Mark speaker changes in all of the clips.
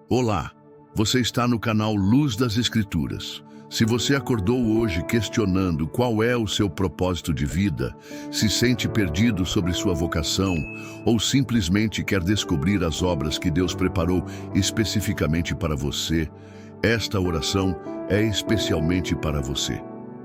Speaker 1: Olá, você está no canal Luz das Escrituras. Se você acordou hoje questionando qual é o seu propósito de vida, se sente perdido sobre sua vocação ou simplesmente quer descobrir as obras que Deus preparou especificamente para você, esta oração é especialmente para você.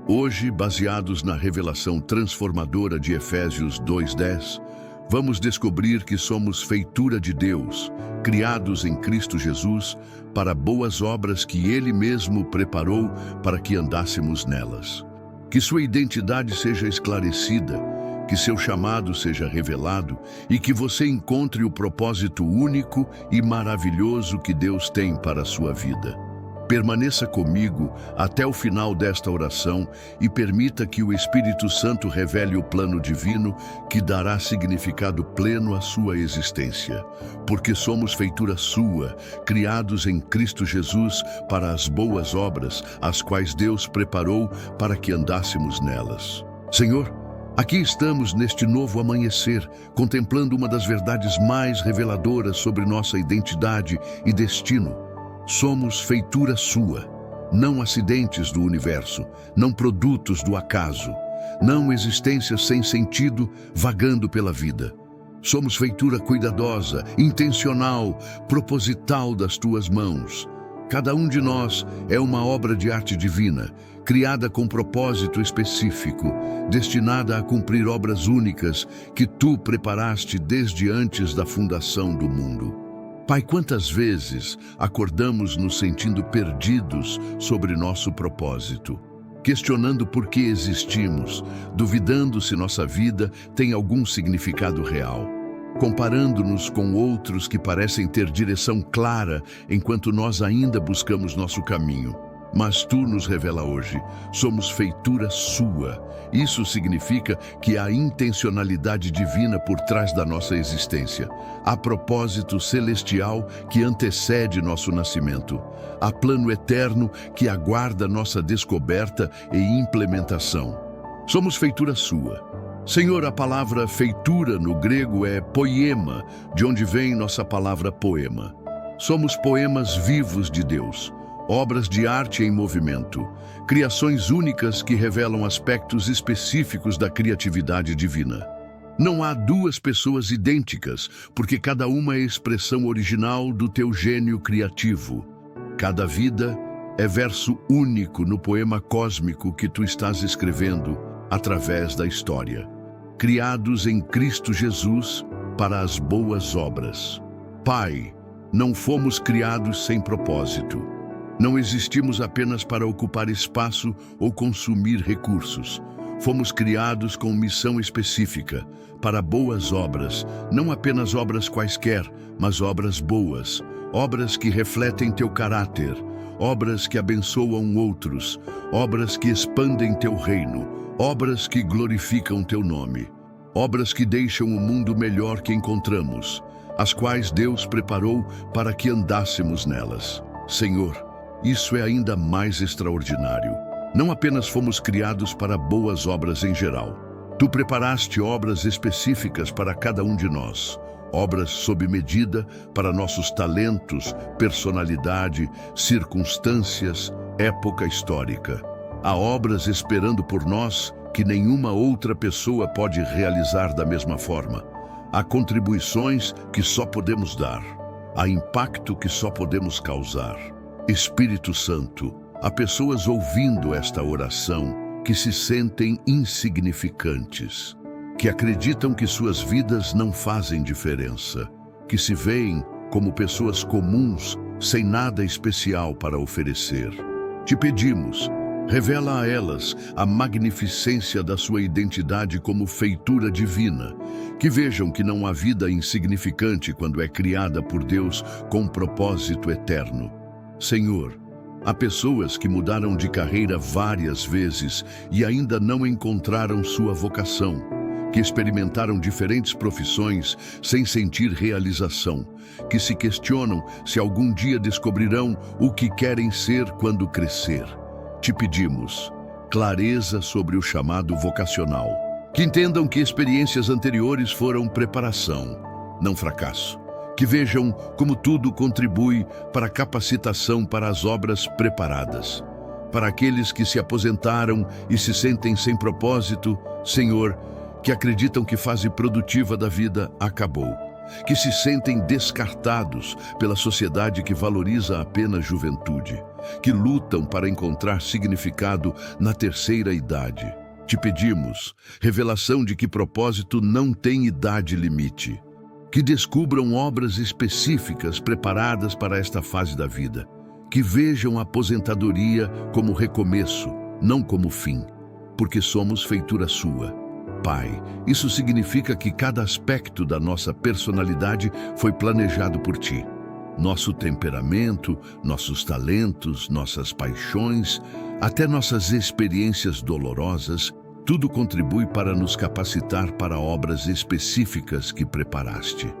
Speaker 1: Hoje, baseados na revelação transformadora de Efésios 2:10, vamos descobrir que somos feitura de Deus, criados em Cristo Jesus, para boas obras que Ele mesmo preparou para que andássemos nelas. Que sua identidade seja esclarecida, que seu chamado seja revelado e que você encontre o propósito único e maravilhoso que Deus tem para a sua vida. Permaneça comigo até o final desta oração e permita que o Espírito Santo revele o plano divino que dará significado pleno à sua existência. Porque somos feitura sua, criados em Cristo Jesus para as boas obras, as quais Deus preparou para que andássemos nelas. Senhor, aqui estamos neste novo amanhecer, contemplando uma das verdades mais reveladoras sobre nossa identidade e destino. Somos feitura sua, não acidentes do universo, não produtos do acaso, não existências sem sentido vagando pela vida. Somos feitura cuidadosa, intencional, proposital das tuas mãos. Cada um de nós é uma obra de arte divina, criada com propósito específico, destinada a cumprir obras únicas que tu preparaste desde antes da fundação do mundo. Pai, quantas vezes acordamos nos sentindo perdidos sobre nosso propósito, questionando por que existimos, duvidando se nossa vida tem algum significado real, comparando-nos com outros que parecem ter direção clara enquanto nós ainda buscamos nosso caminho. Mas tu nos revela hoje, somos feitura sua. Isso significa que há intencionalidade divina por trás da nossa existência. Há propósito celestial que antecede nosso nascimento. Há plano eterno que aguarda nossa descoberta e implementação. Somos feitura sua. Senhor, a palavra feitura no grego é poiema, de onde vem nossa palavra poema. Somos poemas vivos de Deus. Obras de arte em movimento, criações únicas que revelam aspectos específicos da criatividade divina. Não há duas pessoas idênticas, porque cada uma é expressão original do teu gênio criativo. Cada vida é verso único no poema cósmico que tu estás escrevendo através da história. Criados em Cristo Jesus para as boas obras. Pai, não fomos criados sem propósito. Não existimos apenas para ocupar espaço ou consumir recursos. Fomos criados com missão específica, para boas obras, não apenas obras quaisquer, mas obras boas, obras que refletem teu caráter, obras que abençoam outros, obras que expandem teu reino, obras que glorificam teu nome, obras que deixam o mundo melhor que encontramos, as quais Deus preparou para que andássemos nelas. Senhor, isso é ainda mais extraordinário. Não apenas fomos criados para boas obras em geral. Tu preparaste obras específicas para cada um de nós. Obras sob medida para nossos talentos, personalidade, circunstâncias, época histórica. Há obras esperando por nós que nenhuma outra pessoa pode realizar da mesma forma. Há contribuições que só podemos dar. Há impacto que só podemos causar. Espírito Santo, há pessoas ouvindo esta oração que se sentem insignificantes, que acreditam que suas vidas não fazem diferença, que se veem como pessoas comuns, sem nada especial para oferecer. Te pedimos, revela a elas a magnificência da sua identidade como feitura divina, que vejam que não há vida insignificante quando é criada por Deus com propósito eterno. Senhor, há pessoas que mudaram de carreira várias vezes e ainda não encontraram sua vocação, que experimentaram diferentes profissões sem sentir realização, que se questionam se algum dia descobrirão o que querem ser quando crescer. Te pedimos clareza sobre o chamado vocacional, que entendam que experiências anteriores foram preparação, não fracasso, que vejam como tudo contribui para a capacitação para as obras preparadas. Para aqueles que se aposentaram e se sentem sem propósito, Senhor, que acreditam que a fase produtiva da vida acabou, que se sentem descartados pela sociedade que valoriza apenas a juventude, que lutam para encontrar significado na terceira idade. Te pedimos revelação de que propósito não tem idade limite, que descubram obras específicas preparadas para esta fase da vida, que vejam a aposentadoria como recomeço, não como fim, porque somos feitura sua. Pai, isso significa que cada aspecto da nossa personalidade foi planejado por Ti. Nosso temperamento, nossos talentos, nossas paixões, até nossas experiências dolorosas, tudo contribui para nos capacitar para obras específicas que preparaste.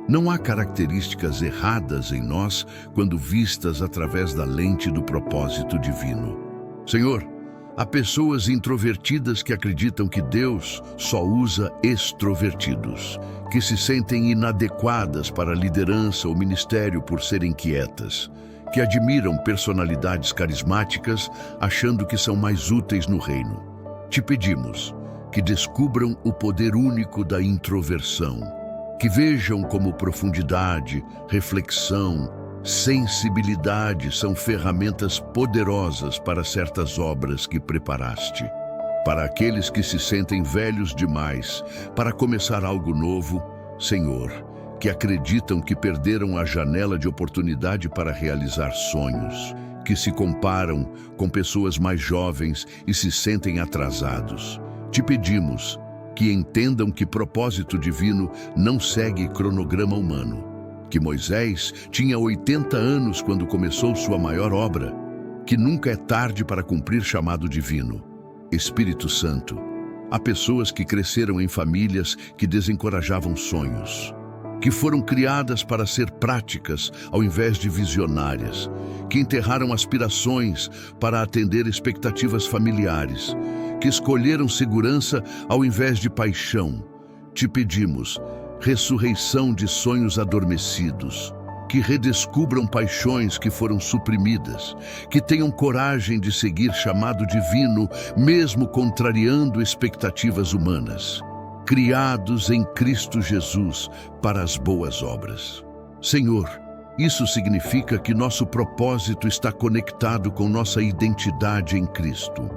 Speaker 1: Não há características erradas em nós quando vistas através da lente do propósito divino. Senhor, há pessoas introvertidas que acreditam que Deus só usa extrovertidos, que se sentem inadequadas para a liderança ou ministério por serem quietas, que admiram personalidades carismáticas achando que são mais úteis no reino. Te pedimos que descubram o poder único da introversão, que vejam como profundidade, reflexão, sensibilidade são ferramentas poderosas para certas obras que preparaste. Para aqueles que se sentem velhos demais para começar algo novo, Senhor, que acreditam que perderam a janela de oportunidade para realizar sonhos, que se comparam com pessoas mais jovens e se sentem atrasados. Te pedimos que entendam que propósito divino não segue cronograma humano, que Moisés tinha 80 anos quando começou sua maior obra, que nunca é tarde para cumprir chamado divino. Espírito Santo, há pessoas que cresceram em famílias que desencorajavam sonhos, que foram criadas para ser práticas ao invés de visionárias, que enterraram aspirações para atender expectativas familiares, que escolheram segurança ao invés de paixão. Te pedimos ressurreição de sonhos adormecidos, que redescubram paixões que foram suprimidas, que tenham coragem de seguir chamado divino, mesmo contrariando expectativas humanas, criados em Cristo Jesus para as boas obras. Senhor, isso significa que nosso propósito está conectado com nossa identidade em Cristo,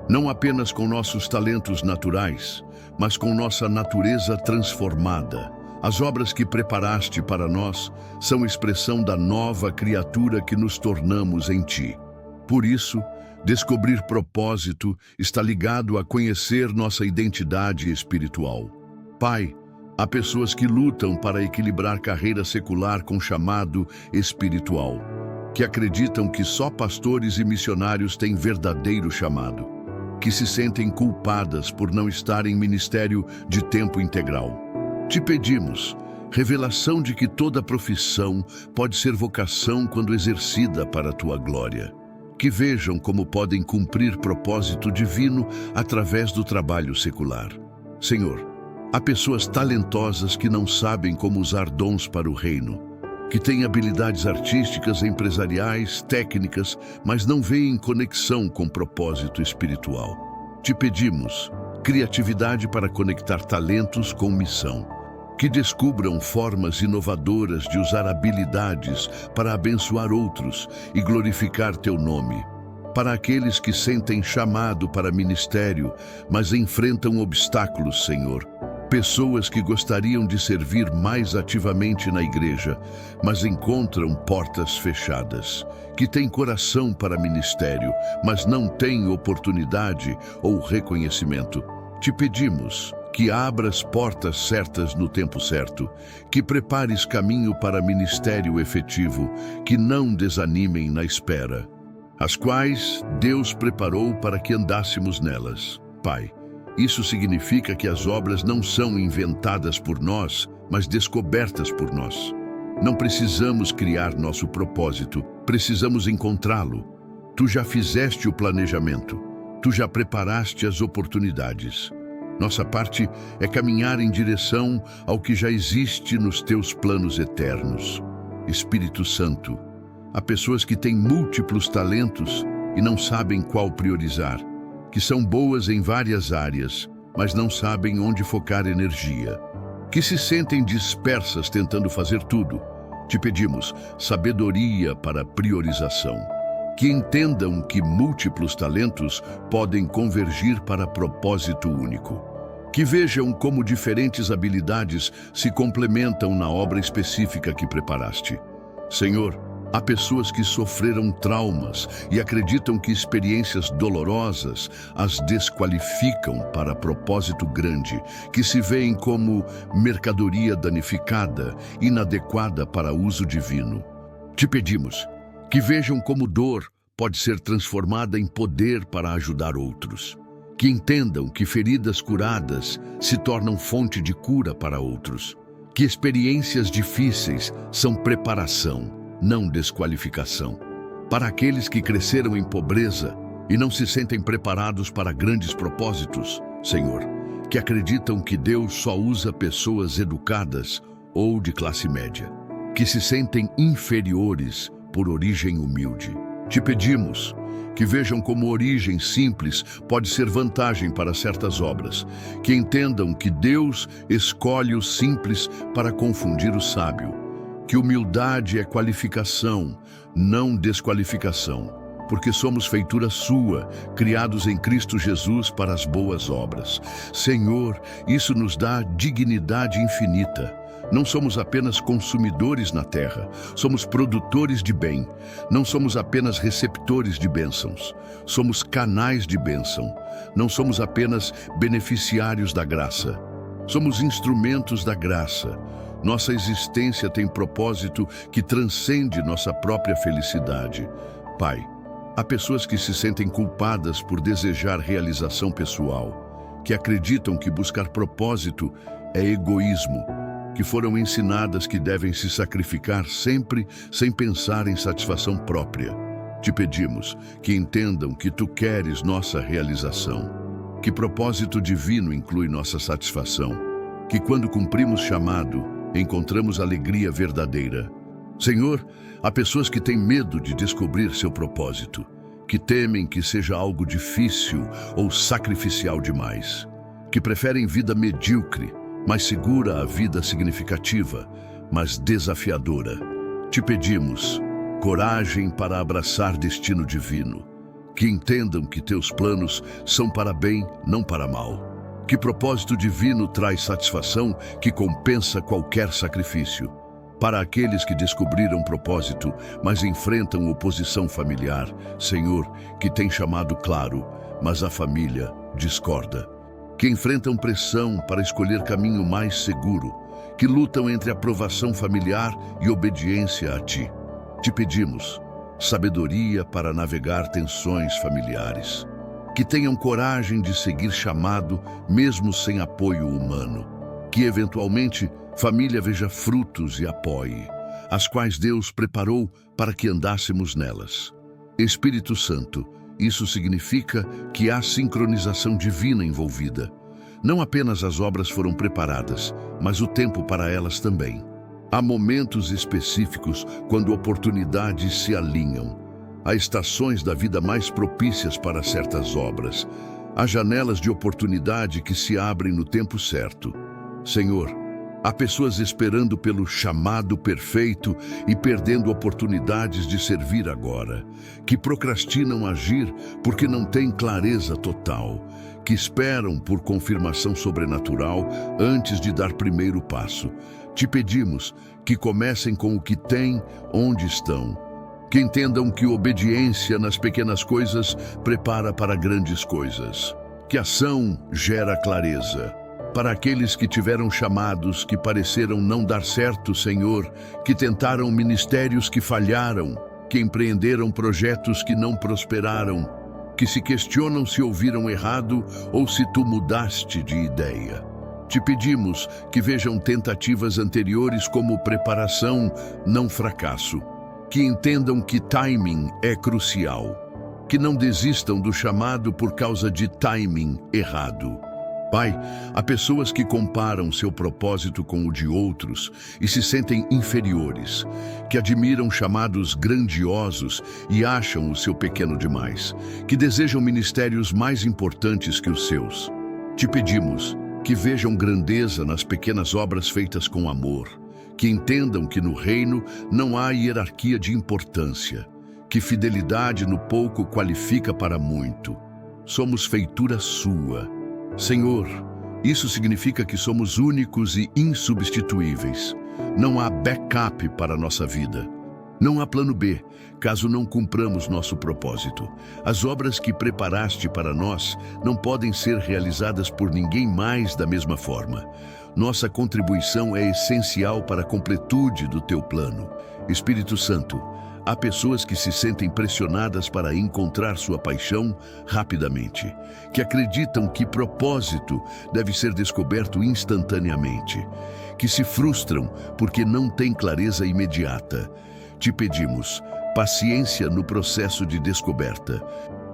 Speaker 1: não apenas com nossos talentos naturais, mas com nossa natureza transformada. As obras que preparaste para nós são expressão da nova criatura que nos tornamos em Ti. Por isso, descobrir propósito está ligado a conhecer nossa identidade espiritual. Pai, há pessoas que lutam para equilibrar carreira secular com chamado espiritual, que acreditam que só pastores e missionários têm verdadeiro chamado, que se sentem culpadas por não estar em ministério de tempo integral. Te pedimos revelação de que toda profissão pode ser vocação quando exercida para a Tua glória. Que vejam como podem cumprir propósito divino através do trabalho secular. Senhor, há pessoas talentosas que não sabem como usar dons para o reino, que têm habilidades artísticas, empresariais, técnicas, mas não veem conexão com propósito espiritual. Te pedimos criatividade para conectar talentos com missão, que descubram formas inovadoras de usar habilidades para abençoar outros e glorificar Teu nome. Para aqueles que sentem chamado para ministério, mas enfrentam obstáculos, Senhor, pessoas que gostariam de servir mais ativamente na igreja, mas encontram portas fechadas, que têm coração para ministério, mas não têm oportunidade ou reconhecimento. Te pedimos que abras portas certas no tempo certo, que prepares caminho para ministério efetivo, que não desanimem na espera, as quais Deus preparou para que andássemos nelas. Pai, isso significa que as obras não são inventadas por nós, mas descobertas por nós. Não precisamos criar nosso propósito, precisamos encontrá-lo. Tu já fizeste o planejamento, tu já preparaste as oportunidades. Nossa parte é caminhar em direção ao que já existe nos teus planos eternos. Espírito Santo, há pessoas que têm múltiplos talentos e não sabem qual priorizar, que são boas em várias áreas, mas não sabem onde focar energia, que se sentem dispersas tentando fazer tudo. Te pedimos sabedoria para priorização, que entendam que múltiplos talentos podem convergir para propósito único, que vejam como diferentes habilidades se complementam na obra específica que preparaste. Senhor, há pessoas que sofreram traumas e acreditam que experiências dolorosas as desqualificam para propósito grande, que se veem como mercadoria danificada, inadequada para uso divino. Te pedimos que vejam como dor pode ser transformada em poder para ajudar outros, que entendam que feridas curadas se tornam fonte de cura para outros, que experiências difíceis são preparação, não desqualificação. Para aqueles que cresceram em pobreza e não se sentem preparados para grandes propósitos, Senhor, que acreditam que Deus só usa pessoas educadas ou de classe média, que se sentem inferiores por origem humilde. Te pedimos que vejam como origem simples pode ser vantagem para certas obras, que entendam que Deus escolhe o simples para confundir o sábio, que humildade é qualificação, não desqualificação, porque somos feitura sua, criados em Cristo Jesus para as boas obras. Senhor, isso nos dá dignidade infinita. Não somos apenas consumidores na terra, somos produtores de bem. Não somos apenas receptores de bênçãos, somos canais de bênção. Não somos apenas beneficiários da graça, somos instrumentos da graça. Nossa existência tem propósito que transcende nossa própria felicidade. Pai, há pessoas que se sentem culpadas por desejar realização pessoal, que acreditam que buscar propósito é egoísmo, que foram ensinadas que devem se sacrificar sempre sem pensar em satisfação própria. Te pedimos que entendam que Tu queres nossa realização, que propósito divino inclui nossa satisfação, que quando cumprimos chamado, encontramos alegria verdadeira. Senhor, há pessoas que têm medo de descobrir seu propósito, que temem que seja algo difícil ou sacrificial demais, que preferem vida medíocre, mais segura a vida significativa, mas desafiadora. Te pedimos coragem para abraçar destino divino, que entendam que teus planos são para bem, não para mal, que propósito divino traz satisfação que compensa qualquer sacrifício. Para aqueles que descobriram propósito, mas enfrentam oposição familiar, Senhor, que tem chamado claro, mas a família discorda, que enfrentam pressão para escolher caminho mais seguro, que lutam entre aprovação familiar e obediência a Ti. Te pedimos sabedoria para navegar tensões familiares, que tenham coragem de seguir chamado mesmo sem apoio humano, que eventualmente família veja frutos e apoie, as quais Deus preparou para que andássemos nelas. Espírito Santo, isso significa que há sincronização divina envolvida. Não apenas as obras foram preparadas, mas o tempo para elas também. Há momentos específicos quando oportunidades se alinham. Há estações da vida mais propícias para certas obras. Há janelas de oportunidade que se abrem no tempo certo. Senhor, há pessoas esperando pelo chamado perfeito e perdendo oportunidades de servir agora, que procrastinam agir porque não têm clareza total, que esperam por confirmação sobrenatural antes de dar primeiro passo. Te pedimos que comecem com o que têm, onde estão, que entendam que obediência nas pequenas coisas prepara para grandes coisas, que ação gera clareza. Para aqueles que tiveram chamados que pareceram não dar certo, Senhor, que tentaram ministérios que falharam, que empreenderam projetos que não prosperaram, que se questionam se ouviram errado ou se Tu mudaste de ideia. Te pedimos que vejam tentativas anteriores como preparação, não fracasso, que entendam que timing é crucial, que não desistam do chamado por causa de timing errado, Pai, há pessoas que comparam seu propósito com o de outros e se sentem inferiores, que admiram chamados grandiosos e acham o seu pequeno demais, que desejam ministérios mais importantes que os seus. Te pedimos que vejam grandeza nas pequenas obras feitas com amor, que entendam que no reino não há hierarquia de importância, que fidelidade no pouco qualifica para muito. Somos feitura sua. Senhor, isso significa que somos únicos e insubstituíveis. Não há backup para a nossa vida. Não há plano B, caso não cumpramos nosso propósito. As obras que preparaste para nós não podem ser realizadas por ninguém mais da mesma forma. Nossa contribuição é essencial para a completude do teu plano. Espírito Santo, há pessoas que se sentem pressionadas para encontrar sua paixão rapidamente, que acreditam que propósito deve ser descoberto instantaneamente, que se frustram porque não têm clareza imediata. Te pedimos paciência no processo de descoberta,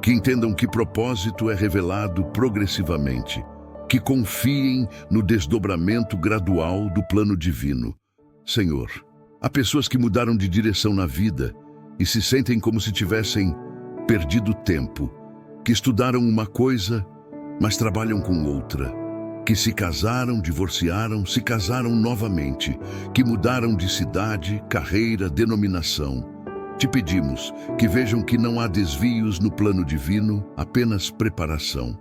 Speaker 1: que entendam que propósito é revelado progressivamente, que confiem no desdobramento gradual do plano divino. Senhor, há pessoas que mudaram de direção na vida e se sentem como se tivessem perdido tempo, que estudaram uma coisa, mas trabalham com outra, que se casaram, divorciaram, se casaram novamente, que mudaram de cidade, carreira, denominação. Te pedimos que vejam que não há desvios no plano divino, apenas preparação,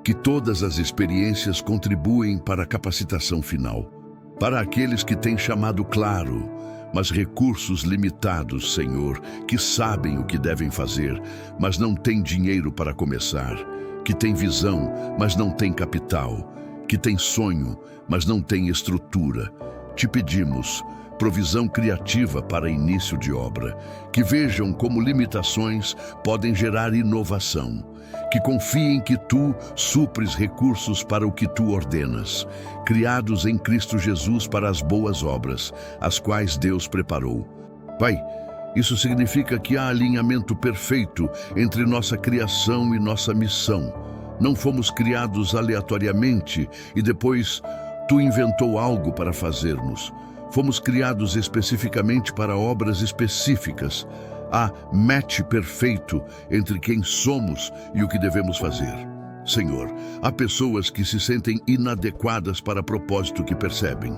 Speaker 1: que todas as experiências contribuem para a capacitação final. Para aqueles que têm chamado claro, mas recursos limitados, Senhor, que sabem o que devem fazer, mas não têm dinheiro para começar, que têm visão, mas não têm capital, que têm sonho, mas não têm estrutura. Te pedimos provisão criativa para início de obra, que vejam como limitações podem gerar inovação, que confiem que tu supres recursos para o que tu ordenas, criados em Cristo Jesus para as boas obras, as quais Deus preparou. Pai, isso significa que há alinhamento perfeito entre nossa criação e nossa missão. Não fomos criados aleatoriamente e depois tu inventou algo para fazermos. Fomos criados especificamente para obras específicas. Há match perfeito entre quem somos e o que devemos fazer. Senhor, há pessoas que se sentem inadequadas para o propósito que percebem,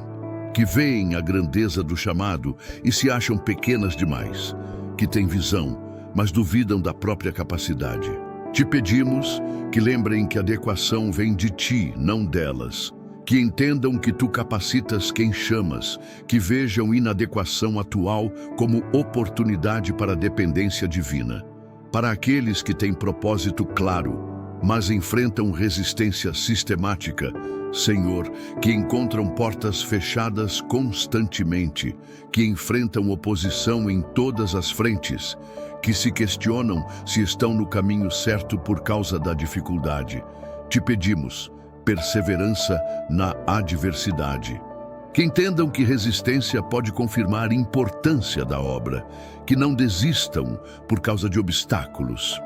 Speaker 1: que veem a grandeza do chamado e se acham pequenas demais, que têm visão, mas duvidam da própria capacidade. Te pedimos que lembrem que a adequação vem de ti, não delas. Que entendam que tu capacitas quem chamas, que vejam inadequação atual como oportunidade para a dependência divina. Para aqueles que têm propósito claro, mas enfrentam resistência sistemática, Senhor, que encontram portas fechadas constantemente, que enfrentam oposição em todas as frentes, que se questionam se estão no caminho certo por causa da dificuldade. Te pedimos perseverança na adversidade. Que entendam que resistência pode confirmar a importância da obra, que não desistam por causa de obstáculos.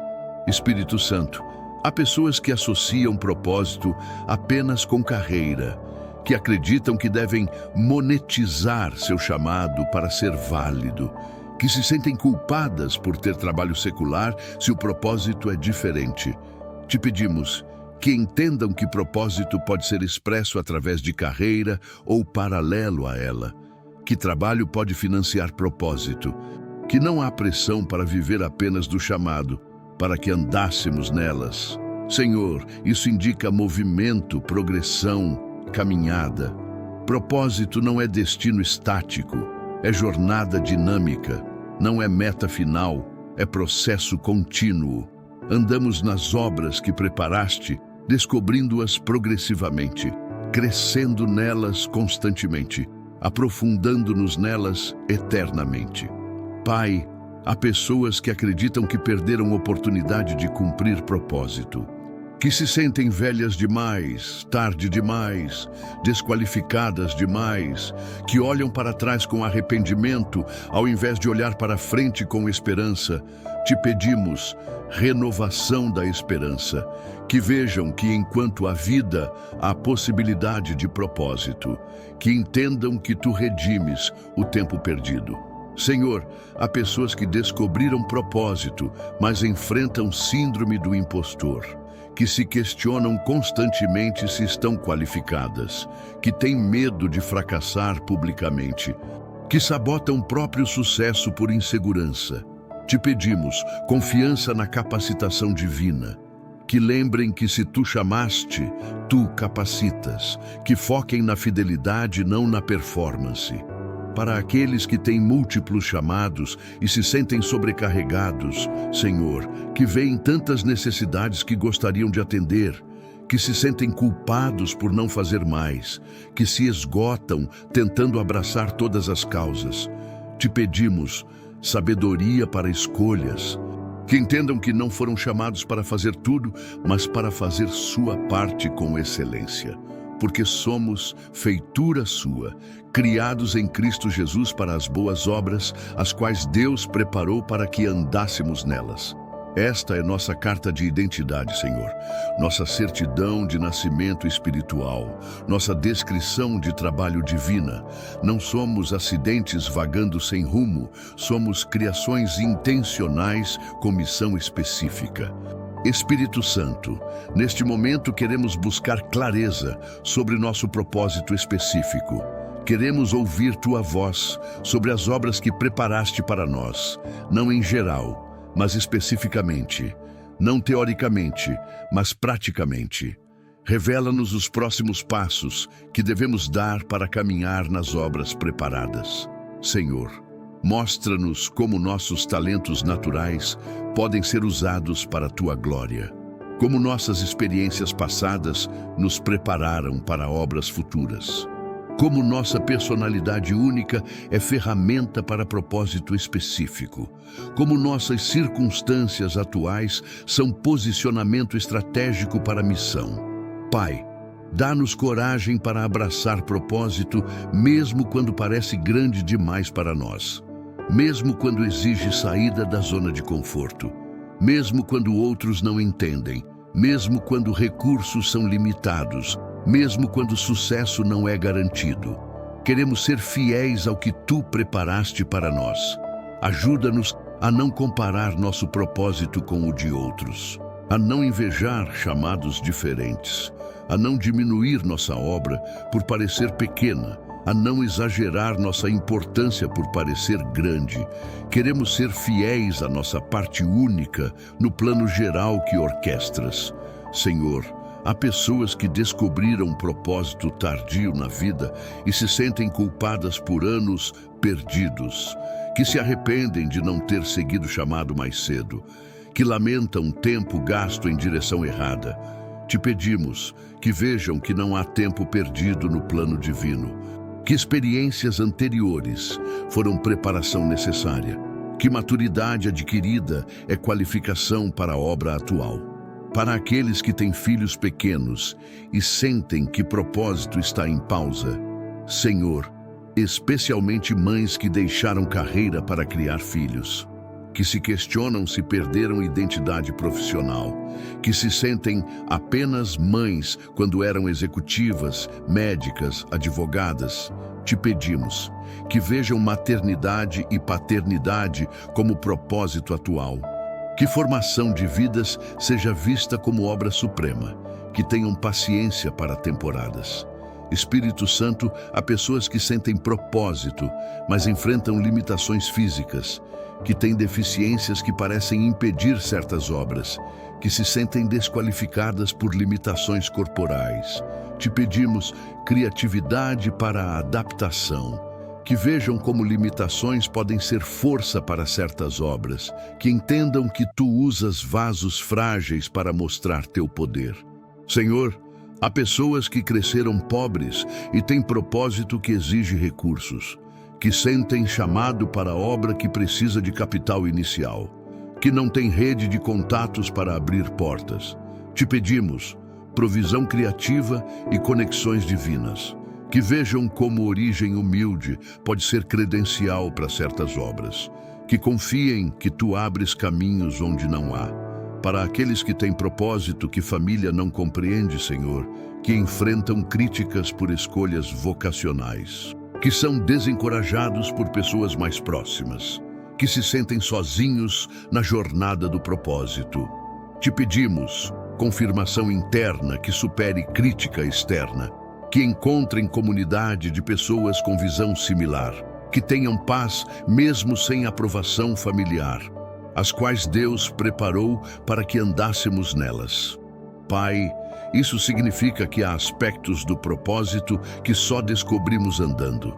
Speaker 1: Espírito Santo, há pessoas que associam propósito apenas com carreira, que acreditam que devem monetizar seu chamado para ser válido, que se sentem culpadas por ter trabalho secular se o propósito é diferente. Te pedimos que entendam que propósito pode ser expresso através de carreira ou paralelo a ela, que trabalho pode financiar propósito, que não há pressão para viver apenas do chamado, para que andássemos nelas. Senhor, isso indica movimento, progressão, caminhada. Propósito não é destino estático, é jornada dinâmica, não é meta final, é processo contínuo. Andamos nas obras que preparaste, descobrindo-as progressivamente, crescendo nelas constantemente, aprofundando-nos nelas eternamente. Pai, há pessoas que acreditam que perderam a oportunidade de cumprir propósito. que se sentem velhas demais, tarde demais, desqualificadas demais, que olham para trás com arrependimento, ao invés de olhar para frente com esperança. Te pedimos renovação da esperança, que vejam que enquanto há vida, há possibilidade de propósito, que entendam que tu redimes o tempo perdido. Senhor, há pessoas que descobriram propósito, mas enfrentam síndrome do impostor, que se questionam constantemente se estão qualificadas, que têm medo de fracassar publicamente, que sabotam o próprio sucesso por insegurança. Te pedimos confiança na capacitação divina, que lembrem que se tu chamaste, tu capacitas, que foquem na fidelidade, não na performance. Para aqueles que têm múltiplos chamados e se sentem sobrecarregados, Senhor, que veem tantas necessidades que gostariam de atender, que se sentem culpados por não fazer mais, que se esgotam tentando abraçar todas as causas, te pedimos sabedoria para escolhas, que entendam que não foram chamados para fazer tudo, mas para fazer sua parte com excelência. Porque somos feitura sua, criados em Cristo Jesus para as boas obras, as quais Deus preparou para que andássemos nelas. Esta é nossa carta de identidade, Senhor, nossa certidão de nascimento espiritual, nossa descrição de trabalho divina. Não somos acidentes vagando sem rumo, somos criações intencionais com missão específica. Espírito Santo, neste momento queremos buscar clareza sobre nosso propósito específico. Queremos ouvir tua voz sobre as obras que preparaste para nós, não em geral, mas especificamente, não teoricamente, mas praticamente. Revela-nos os próximos passos que devemos dar para caminhar nas obras preparadas. Senhor, mostra-nos como nossos talentos naturais podem ser usados para a tua glória, como nossas experiências passadas nos prepararam para obras futuras, como nossa personalidade única é ferramenta para propósito específico, como nossas circunstâncias atuais são posicionamento estratégico para a missão. Pai, dá-nos coragem para abraçar propósito, mesmo quando parece grande demais para nós. Mesmo quando exige saída da zona de conforto, mesmo quando outros não entendem, mesmo quando recursos são limitados, mesmo quando sucesso não é garantido. Queremos ser fiéis ao que tu preparaste para nós. Ajuda-nos a não comparar nosso propósito com o de outros, a não invejar chamados diferentes, a não diminuir nossa obra por parecer pequena, a não exagerar nossa importância por parecer grande. Queremos ser fiéis à nossa parte única no plano geral que orquestras. Senhor, há pessoas que descobriram um propósito tardio na vida e se sentem culpadas por anos perdidos, que se arrependem de não ter seguido o chamado mais cedo, que lamentam tempo gasto em direção errada. Te pedimos que vejam que não há tempo perdido no plano divino, que experiências anteriores foram preparação necessária, que maturidade adquirida é qualificação para a obra atual. Para aqueles que têm filhos pequenos e sentem que propósito está em pausa, Senhor, especialmente mães que deixaram carreira para criar filhos, que se questionam se perderam identidade profissional, que se sentem apenas mães quando eram executivas, médicas, advogadas. Te pedimos que vejam maternidade e paternidade como propósito atual, que formação de vidas seja vista como obra suprema, que tenham paciência para temporadas. Espírito Santo, há pessoas que sentem propósito, mas enfrentam limitações físicas, que têm deficiências que parecem impedir certas obras, que se sentem desqualificadas por limitações corporais. Te pedimos criatividade para a adaptação, que vejam como limitações podem ser força para certas obras, que entendam que tu usas vasos frágeis para mostrar teu poder. Senhor, há pessoas que cresceram pobres e têm propósito que exige recursos, que sentem chamado para a obra que precisa de capital inicial, que não tem rede de contatos para abrir portas. Te pedimos provisão criativa e conexões divinas, que vejam como origem humilde pode ser credencial para certas obras, que confiem que tu abres caminhos onde não há. Para aqueles que têm propósito que família não compreende, Senhor, que enfrentam críticas por escolhas vocacionais, que são desencorajados por pessoas mais próximas, que se sentem sozinhos na jornada do propósito. Te pedimos confirmação interna que supere crítica externa, que encontrem comunidade de pessoas com visão similar, que tenham paz mesmo sem aprovação familiar, as quais Deus preparou para que andássemos nelas. Pai, isso significa que há aspectos do propósito que só descobrimos andando.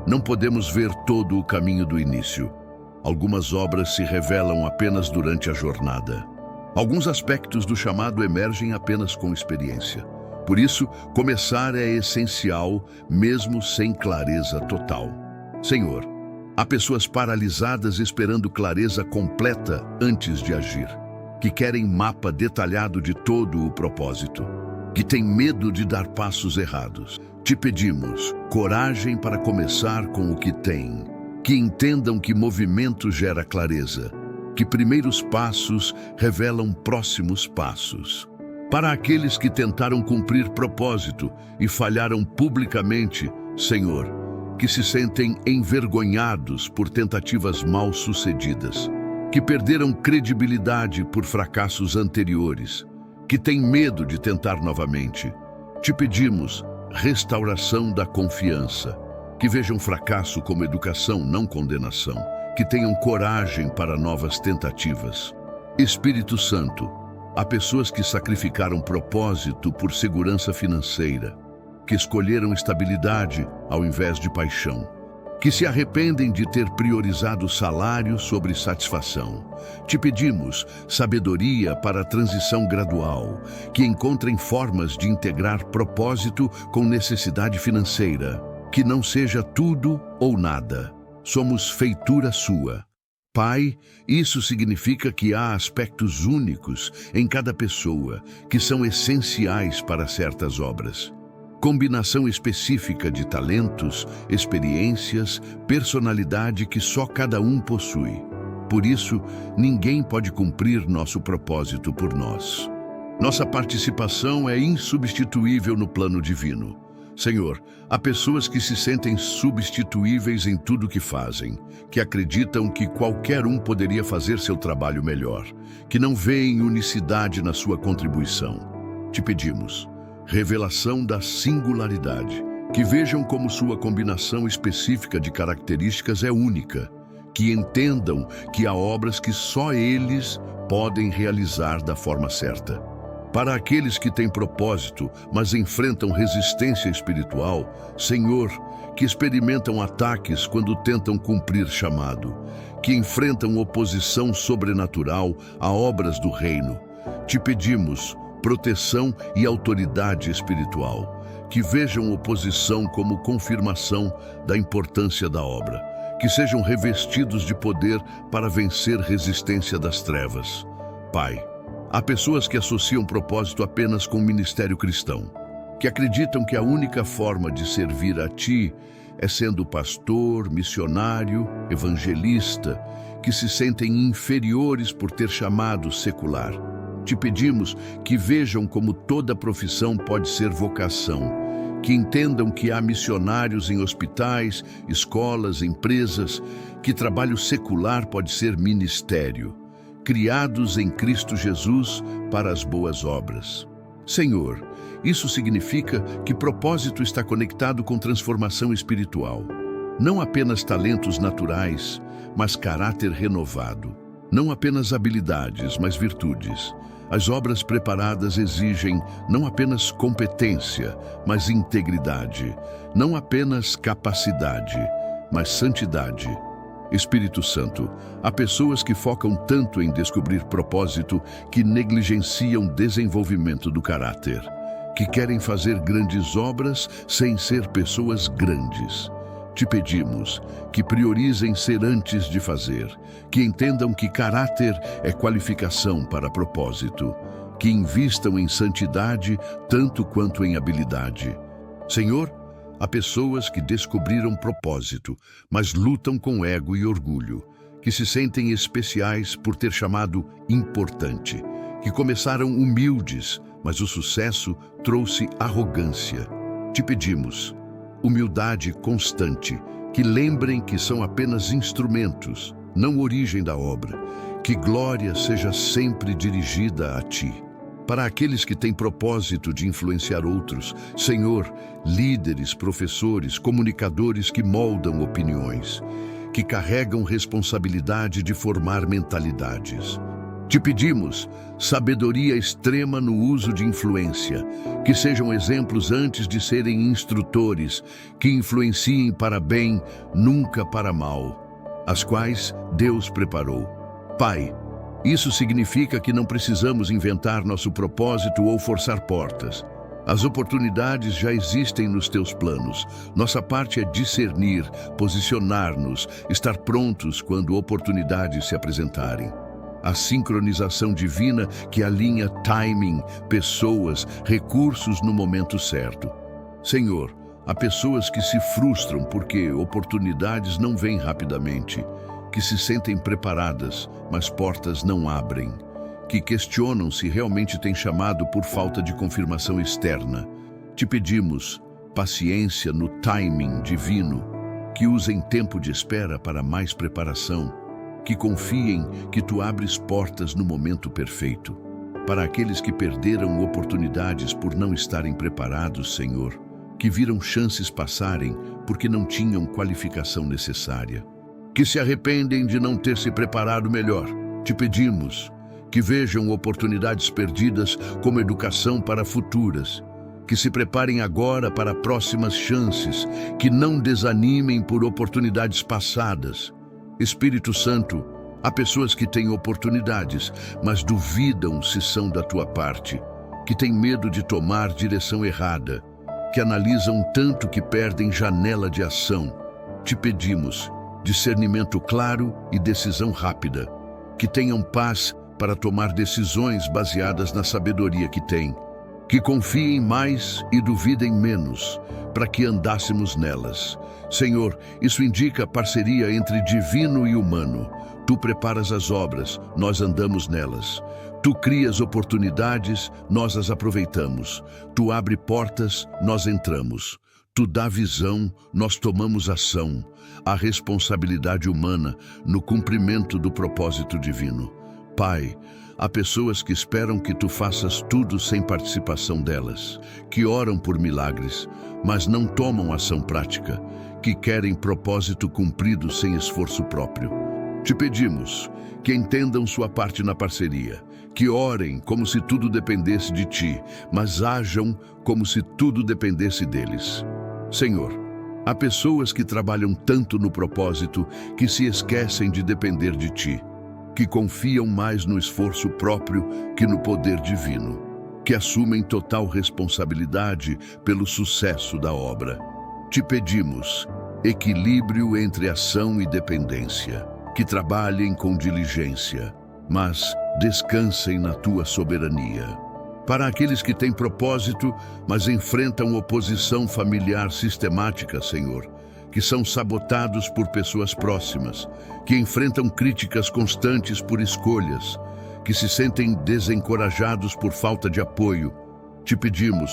Speaker 1: Não podemos ver todo o caminho do início. Algumas obras se revelam apenas durante a jornada. Alguns aspectos do chamado emergem apenas com experiência. Por isso, começar é essencial, mesmo sem clareza total. Senhor, há pessoas paralisadas esperando clareza completa antes de agir, que querem mapa detalhado de todo o propósito, que têm medo de dar passos errados. Te pedimos coragem para começar com o que têm, que entendam que movimento gera clareza, que primeiros passos revelam próximos passos. Para aqueles que tentaram cumprir propósito e falharam publicamente, Senhor, que se sentem envergonhados por tentativas mal sucedidas, que perderam credibilidade por fracassos anteriores, que têm medo de tentar novamente, te pedimos restauração da confiança, que vejam fracasso como educação, não condenação, que tenham coragem para novas tentativas. Espírito Santo, há pessoas que sacrificaram propósito por segurança financeira, que escolheram estabilidade ao invés de paixão, que se arrependem de ter priorizado salário sobre satisfação. Te pedimos sabedoria para a transição gradual, que encontrem formas de integrar propósito com necessidade financeira, que não seja tudo ou nada. Somos feitura sua. Pai, isso significa que há aspectos únicos em cada pessoa que são essenciais para certas obras. Combinação específica de talentos, experiências, personalidade que só cada um possui. Por isso, ninguém pode cumprir nosso propósito por nós. Nossa participação é insubstituível no plano divino. Senhor, há pessoas que se sentem substituíveis em tudo que fazem, que acreditam que qualquer um poderia fazer seu trabalho melhor, que não veem unicidade na sua contribuição. Te pedimos revelação da singularidade, que vejam como sua combinação específica de características é única, que entendam que há obras que só eles podem realizar da forma certa. Para aqueles que têm propósito, mas enfrentam resistência espiritual, Senhor, que experimentam ataques quando tentam cumprir chamado, que enfrentam oposição sobrenatural a obras do reino, te pedimos proteção e autoridade espiritual, que vejam oposição como confirmação da importância da obra, que sejam revestidos de poder para vencer resistência das trevas. Pai, há pessoas que associam propósito apenas com o ministério cristão, que acreditam que a única forma de servir a Ti é sendo pastor, missionário, evangelista, que se sentem inferiores por ter chamado secular. Te pedimos que vejam como toda profissão pode ser vocação, que entendam que há missionários em hospitais, escolas, empresas, que trabalho secular pode ser ministério, criados em Cristo Jesus para as boas obras. Senhor, isso significa que propósito está conectado com transformação espiritual. Não apenas talentos naturais, mas caráter renovado. Não apenas habilidades, mas virtudes. As obras preparadas exigem não apenas competência, mas integridade. Não apenas capacidade, mas santidade. Espírito Santo, há pessoas que focam tanto em descobrir propósito que negligenciam desenvolvimento do caráter, que querem fazer grandes obras sem ser pessoas grandes. Te pedimos que priorizem ser antes de fazer, que entendam que caráter é qualificação para propósito, que invistam em santidade tanto quanto em habilidade. Senhor, há pessoas que descobriram propósito, mas lutam com ego e orgulho, que se sentem especiais por ter chamado importante, que começaram humildes, mas o sucesso trouxe arrogância. Te pedimos, humildade constante, que lembrem que são apenas instrumentos, não origem da obra, que glória seja sempre dirigida a Ti. Para aqueles que têm propósito de influenciar outros, Senhor, líderes, professores, comunicadores que moldam opiniões, que carregam responsabilidade de formar mentalidades. Te pedimos sabedoria extrema no uso de influência, que sejam exemplos antes de serem instrutores, que influenciem para bem, nunca para mal, as quais Deus preparou. Pai, isso significa que não precisamos inventar nosso propósito ou forçar portas. As oportunidades já existem nos teus planos. Nossa parte é discernir, posicionar-nos, estar prontos quando oportunidades se apresentarem. A sincronização divina que alinha timing, pessoas, recursos no momento certo. Senhor, há pessoas que se frustram porque oportunidades não vêm rapidamente, que se sentem preparadas, mas portas não abrem, que questionam se realmente têm chamado por falta de confirmação externa. Te pedimos paciência no timing divino, que usem tempo de espera para mais preparação, que confiem que Tu abres portas no momento perfeito. Para aqueles que perderam oportunidades por não estarem preparados, Senhor, que viram chances passarem porque não tinham qualificação necessária, que se arrependem de não ter se preparado melhor, te pedimos que vejam oportunidades perdidas como educação para futuras, que se preparem agora para próximas chances, que não desanimem por oportunidades passadas. Espírito Santo, há pessoas que têm oportunidades, mas duvidam se são da Tua parte, que têm medo de tomar direção errada, que analisam tanto que perdem janela de ação. Te pedimos discernimento claro e decisão rápida, que tenham paz para tomar decisões baseadas na sabedoria que têm, que confiem mais e duvidem menos, para que andássemos nelas. Senhor, isso indica parceria entre divino e humano. Tu preparas as obras, nós andamos nelas. Tu crias oportunidades, nós as aproveitamos. Tu abre portas, nós entramos. Tu dá visão, nós tomamos ação. A responsabilidade humana no cumprimento do propósito divino. Pai, há pessoas que esperam que Tu faças tudo sem participação delas, que oram por milagres, mas não tomam ação prática, que querem propósito cumprido sem esforço próprio. Te pedimos que entendam sua parte na parceria, que orem como se tudo dependesse de Ti, mas ajam como se tudo dependesse deles. Senhor, há pessoas que trabalham tanto no propósito que se esquecem de depender de Ti, que confiam mais no esforço próprio que no poder divino, que assumem total responsabilidade pelo sucesso da obra. Te pedimos equilíbrio entre ação e dependência, que trabalhem com diligência, mas descansem na Tua soberania. Para aqueles que têm propósito, mas enfrentam oposição familiar sistemática, Senhor, que são sabotados por pessoas próximas, que enfrentam críticas constantes por escolhas, que se sentem desencorajados por falta de apoio, te pedimos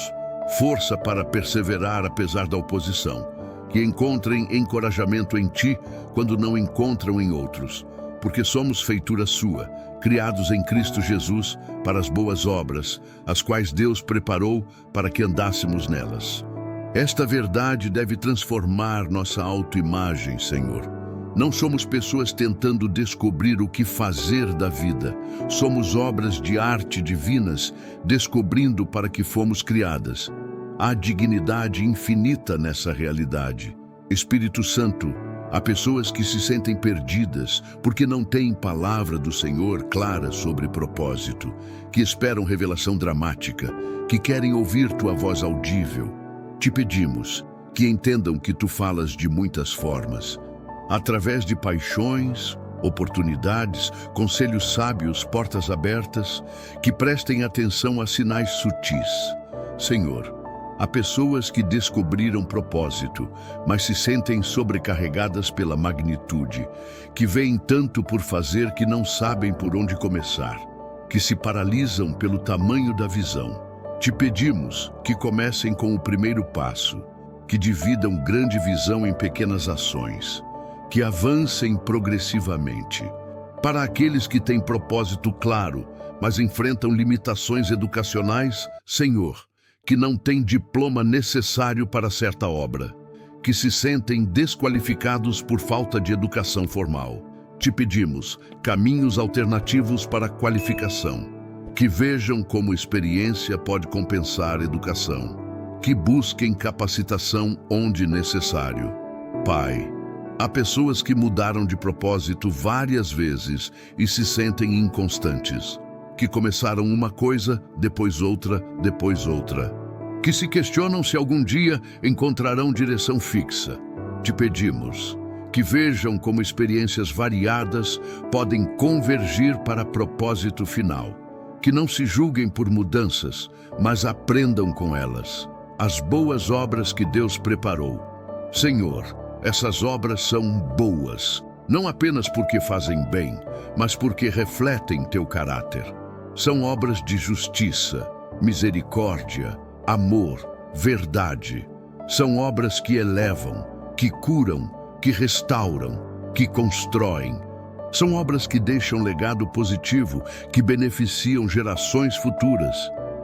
Speaker 1: força para perseverar apesar da oposição, que encontrem encorajamento em Ti quando não encontram em outros, porque somos feitura Sua, criados em Cristo Jesus para as boas obras, as quais Deus preparou para que andássemos nelas. Esta verdade deve transformar nossa autoimagem, Senhor. Não somos pessoas tentando descobrir o que fazer da vida. Somos obras de arte divinas, descobrindo para que fomos criadas. Há dignidade infinita nessa realidade. Espírito Santo, há pessoas que se sentem perdidas porque não têm palavra do Senhor clara sobre propósito, que esperam revelação dramática, que querem ouvir Tua voz audível. Te pedimos que entendam que Tu falas de muitas formas, através de paixões, oportunidades, conselhos sábios, portas abertas, que prestem atenção a sinais sutis. Senhor, há pessoas que descobriram propósito, mas se sentem sobrecarregadas pela magnitude, que veem tanto por fazer que não sabem por onde começar, que se paralisam pelo tamanho da visão. Te pedimos que comecem com o primeiro passo, que dividam grande visão em pequenas ações, que avancem progressivamente. Para aqueles que têm propósito claro, mas enfrentam limitações educacionais, Senhor, que não têm diploma necessário para certa obra, que se sentem desqualificados por falta de educação formal. Te pedimos caminhos alternativos para a qualificação, que vejam como experiência pode compensar educação, que busquem capacitação onde necessário. Pai, há pessoas que mudaram de propósito várias vezes e se sentem inconstantes, que começaram uma coisa, depois outra, que se questionam se algum dia encontrarão direção fixa. Te pedimos que vejam como experiências variadas podem convergir para propósito final, que não se julguem por mudanças, mas aprendam com elas as boas obras que Deus preparou. Senhor, essas obras são boas, não apenas porque fazem bem, mas porque refletem teu caráter. São obras de justiça, misericórdia, amor, verdade. São obras que elevam, que curam, que restauram, que constroem. São obras que deixam legado positivo, que beneficiam gerações futuras.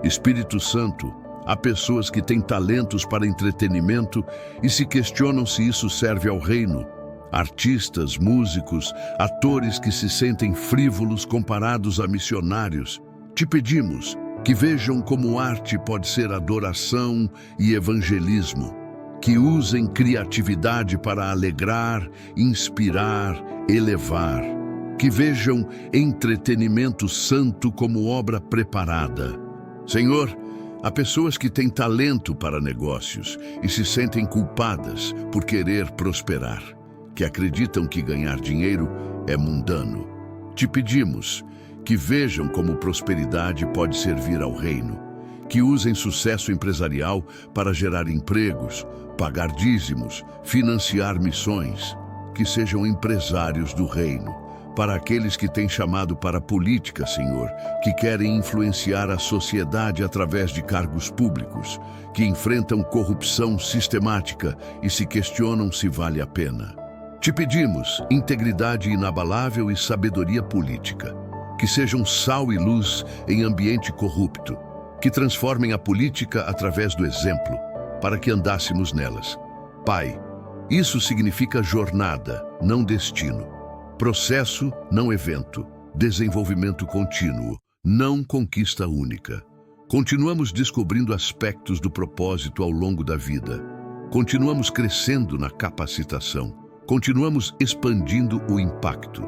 Speaker 1: Espírito Santo, há pessoas que têm talentos para entretenimento e se questionam se isso serve ao reino. Artistas, músicos, atores que se sentem frívolos comparados a missionários. Te pedimos que vejam como arte pode ser adoração e evangelismo, que usem criatividade para alegrar, inspirar, elevar, que vejam entretenimento santo como obra preparada. Senhor, há pessoas que têm talento para negócios e se sentem culpadas por querer prosperar, que acreditam que ganhar dinheiro é mundano. Te pedimos que vejam como prosperidade pode servir ao reino, que usem sucesso empresarial para gerar empregos, pagar dízimos, financiar missões, que sejam empresários do reino. Para aqueles que têm chamado para a política, Senhor, que querem influenciar a sociedade através de cargos públicos, que enfrentam corrupção sistemática e se questionam se vale a pena. Te pedimos integridade inabalável e sabedoria política, que sejam sal e luz em ambiente corrupto, que transformem a política através do exemplo, para que andássemos nelas. Pai, isso significa jornada, não destino. Processo, não evento. Desenvolvimento contínuo, não conquista única. Continuamos descobrindo aspectos do propósito ao longo da vida. Continuamos crescendo na capacitação. Continuamos expandindo o impacto.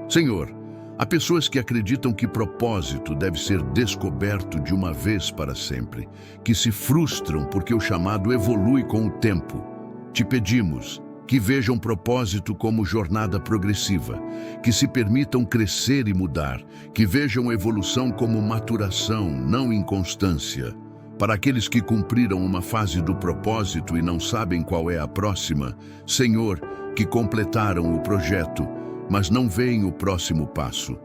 Speaker 1: Senhor, há pessoas que acreditam que propósito deve ser descoberto de uma vez para sempre, que se frustram porque o chamado evolui com o tempo. Te pedimos que vejam propósito como jornada progressiva, que se permitam crescer e mudar, que vejam evolução como maturação, não inconstância. Para aqueles que cumpriram uma fase do propósito e não sabem qual é a próxima, Senhor, que completaram o projeto, mas não veem o próximo passo,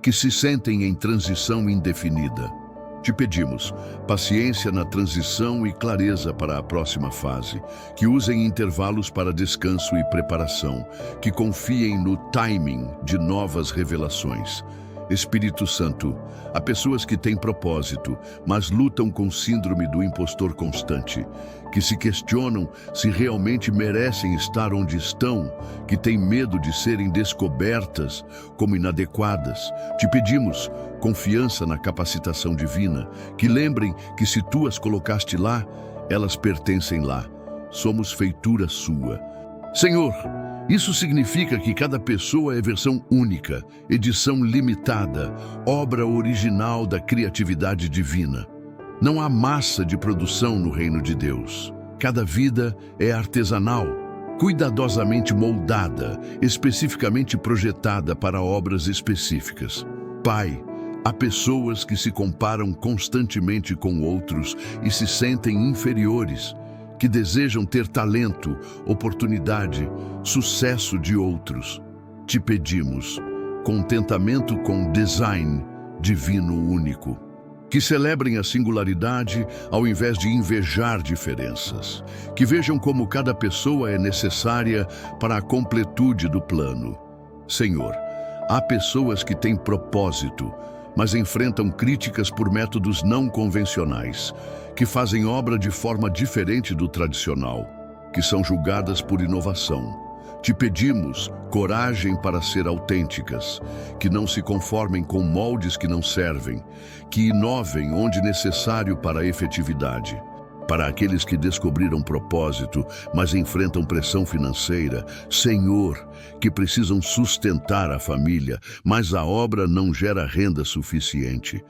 Speaker 1: que se sentem em transição indefinida. Te pedimos paciência na transição e clareza para a próxima fase, que usem intervalos para descanso e preparação, que confiem no timing de novas revelações. Espírito Santo, há pessoas que têm propósito, mas lutam com síndrome do impostor constante, que se questionam se realmente merecem estar onde estão, que têm medo de serem descobertas como inadequadas. Te pedimos confiança na capacitação divina, que lembrem que se tu as colocaste lá, elas pertencem lá. Somos feitura sua. Senhor, isso significa que cada pessoa é versão única, edição limitada, obra original da criatividade divina. Não há massa de produção no reino de Deus. Cada vida é artesanal. cuidadosamente moldada, especificamente projetada para obras específicas. Pai, há pessoas que se comparam constantemente com outros e se sentem inferiores, que desejam ter talento, oportunidade, sucesso de outros. Te pedimos contentamento com design divino único. Que celebrem a singularidade ao invés de invejar diferenças. Que vejam como cada pessoa é necessária para a completude do plano. Senhor, há pessoas que têm propósito, mas enfrentam críticas por métodos não convencionais, que fazem obra de forma diferente do tradicional, que são julgadas por inovação. Te pedimos coragem para ser autênticas, que não se conformem com moldes que não servem, que inovem onde necessário para a efetividade. Para aqueles que descobriram propósito, mas enfrentam pressão financeira, Senhor, que precisam sustentar a família, mas a obra não gera renda suficiente,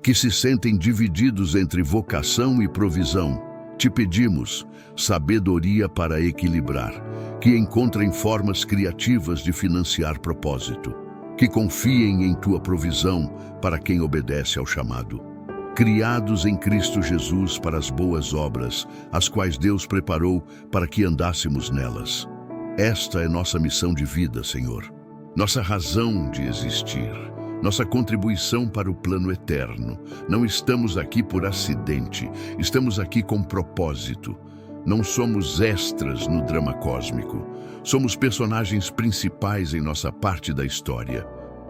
Speaker 1: que se sentem divididos entre vocação e provisão. Te pedimos sabedoria para equilibrar, que encontrem formas criativas de financiar propósito, que confiem em tua provisão para quem obedece ao chamado. Criados em Cristo Jesus para as boas obras, as quais Deus preparou para que andássemos nelas. Esta é nossa missão de vida, Senhor, nossa razão de existir, nossa contribuição para o plano eterno. Não estamos aqui por acidente, estamos aqui com propósito. Não somos extras no drama cósmico. Somos personagens principais em nossa parte da história.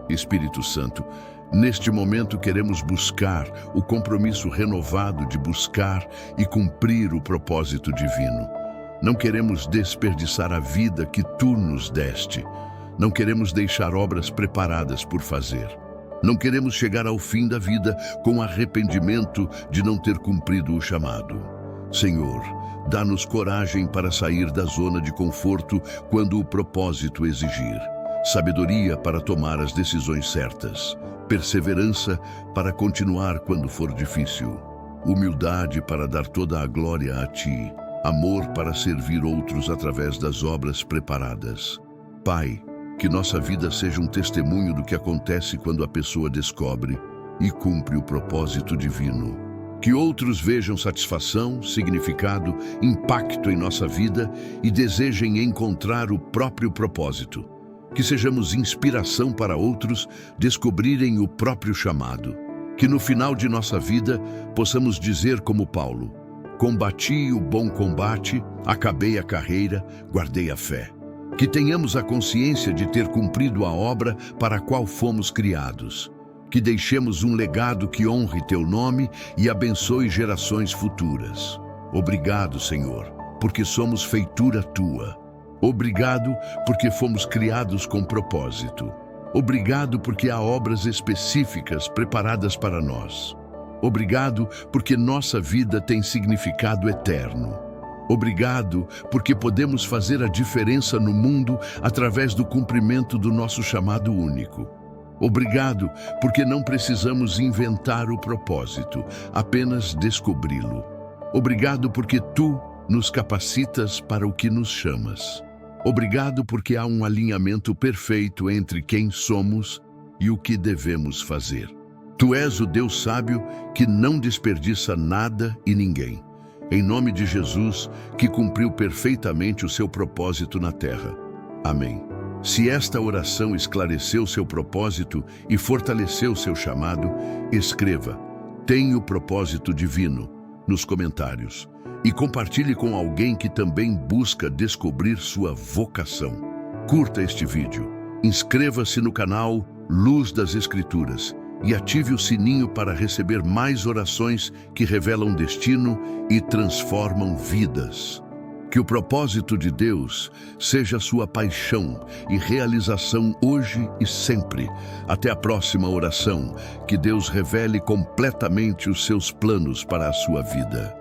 Speaker 1: Espírito Santo, neste momento queremos buscar o compromisso renovado de buscar e cumprir o propósito divino. Não queremos desperdiçar a vida que tu nos deste. Não queremos deixar obras preparadas por fazer. Não queremos chegar ao fim da vida com arrependimento de não ter cumprido o chamado. Senhor, dá-nos coragem para sair da zona de conforto quando o propósito exigir. Sabedoria para tomar as decisões certas. Perseverança para continuar quando for difícil. Humildade para dar toda a glória a Ti. Amor para servir outros através das obras preparadas. Pai, que nossa vida seja um testemunho do que acontece quando a pessoa descobre e cumpre o propósito divino. Que outros vejam satisfação, significado, impacto em nossa vida e desejem encontrar o próprio propósito. Que sejamos inspiração para outros descobrirem o próprio chamado. Que no final de nossa vida possamos dizer como Paulo: combati o bom combate, acabei a carreira, guardei a fé. Que tenhamos a consciência de ter cumprido a obra para a qual fomos criados. Que deixemos um legado que honre Teu nome e abençoe gerações futuras. Obrigado, Senhor, porque somos feitura Tua. Obrigado porque fomos criados com propósito. Obrigado porque há obras específicas preparadas para nós. Obrigado porque nossa vida tem significado eterno. Obrigado porque podemos fazer a diferença no mundo através do cumprimento do nosso chamado único. Obrigado porque não precisamos inventar o propósito, apenas descobri-lo. Obrigado porque Tu nos capacitas para o que nos chamas. Obrigado porque há um alinhamento perfeito entre quem somos e o que devemos fazer. Tu és o Deus sábio que não desperdiça nada e ninguém. Em nome de Jesus, que cumpriu perfeitamente o seu propósito na terra. Amém. Se esta oração esclareceu seu propósito e fortaleceu seu chamado, escreva "Tenho propósito divino" nos comentários e compartilhe com alguém que também busca descobrir sua vocação. Curta este vídeo, inscreva-se no canal Luz das Escrituras e ative o sininho para receber mais orações que revelam destino e transformam vidas. Que o propósito de Deus seja sua paixão e realização hoje e sempre. Até a próxima oração. Que Deus revele completamente os seus planos para a sua vida.